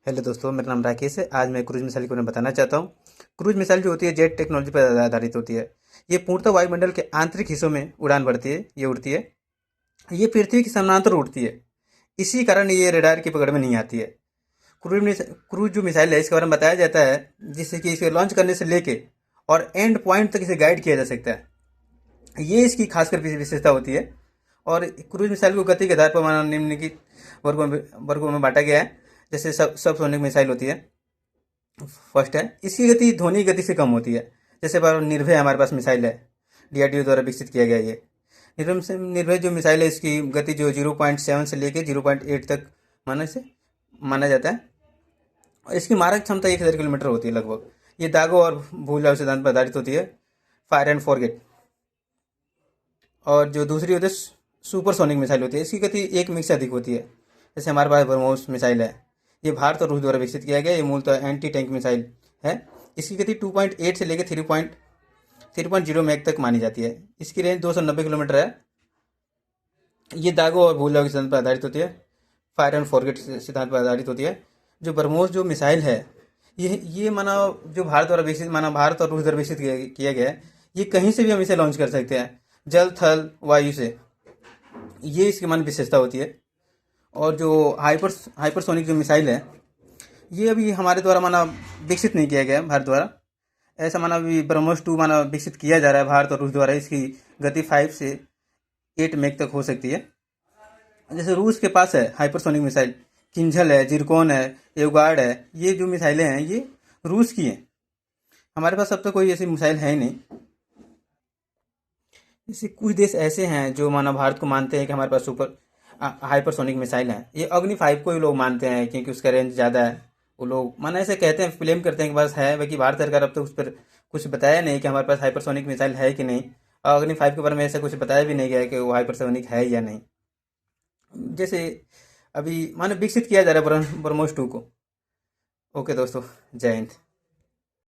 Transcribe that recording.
Hello दोस्तों, मेरा नाम राकेश है। आज मैं क्रूज मिसाइल के बारे में बताना चाहता हूँ। क्रूज मिसाइल जो होती है जेट टेक्नोलॉजी पर आधारित होती है। ये पूर्णतः वायुमंडल के आंतरिक हिस्सों में उड़ान भरती है, ये उड़ती है। ये पृथ्वी के समानांतर उड़ती है। इसी कारण ये रडार की पकड़ में नहीं आती है। क्रूज जो मिसाइल है इसके बारे में बताया जाता है, जिससे कि इसे लॉन्च करने से लेके और एंड पॉइंट तक इसे गाइड किया जा सकता है। ये इसकी खासकर विशेषता होती है। और क्रूज मिसाइल को गति के आधार पर माना निम्नलिखित वर्गों में बांटा गया है। जैसे सब सोनिक मिसाइल होती है, फर्स्ट है। इसकी गति ध्वनि गति से कम होती है। जैसे पर निर्भय हमारे पास मिसाइल है, डीआरडीओ द्वारा विकसित किया गया ये निर्भय जो मिसाइल है, इसकी गति जो 0.7 से लेके 0.8 तक माना जाता है। और इसकी मारक क्षमता 1000 किलोमीटर होती है लगभग। ये दागों और भूल सिद्धांत पर आधारित होती है, फायर एंड फॉरगेट। और जो दूसरी होती है सुपरसोनिक मिसाइल होती है, इसकी गति 1 मील से अधिक होती है। जैसे हमारे पास ब्रह्मोस मिसाइल है, ये भारत और रूस द्वारा विकसित किया गया। ये मूलतः एंटी टैंक मिसाइल है। इसकी गति 2.8 से लेकर 3.0 मैक तक मानी जाती है। इसकी रेंज 290 किलोमीटर है। ये दागों और भूल जाओ के सिद्धांत पर आधारित होती है, फायर एंड फॉरगेट सिद्धांत पर आधारित होती है। जो ब्रह्मोस जो मिसाइल है, ये माना जो भारत और रूस द्वारा विकसित किया गया है। ये कहीं से भी हम इसे लॉन्च कर सकते हैं, जल थल वायु से। ये इसकी मान विशेषता होती है। और जो हाइपरसोनिक जो मिसाइल है, ये अभी हमारे द्वारा माना विकसित नहीं किया गया है भारत द्वारा। ऐसा माना अभी ब्रह्मोस 2 माना विकसित किया जा रहा है भारत और रूस द्वारा। इसकी गति 5 से 8 मैक तक हो सकती है। जैसे रूस के पास है हाइपरसोनिक मिसाइल, किंझल है, जिरकोन है, एवगार्ड है। ये जो मिसाइलें हैं ये रूस की हैं। हमारे पास अब तक कोई ऐसी मिसाइल है ही नहीं। जैसे कुछ देश ऐसे हैं जो माना भारत को मानते हैं कि हमारे पास सुपर हाइपरसोनिक मिसाइल है। ये अग्नि 5 को ही लोग मानते हैं, क्योंकि उसका रेंज ज़्यादा है। वो लोग माना ऐसे कहते हैं, क्लेम करते हैं कि बस है। बाकी भारत सरकार अब तक उस पर कुछ बताया नहीं कि हमारे पास हाइपरसोनिक मिसाइल है कि नहीं। और अग्नि 5 के बारे में ऐसा कुछ बताया भी नहीं गया है कि वो हाइपरसोनिक है या नहीं। जैसे अभी मानो विकसित किया जा रहा है ब्रह्मोस 2 को। ओके दोस्तों, जय हिंद।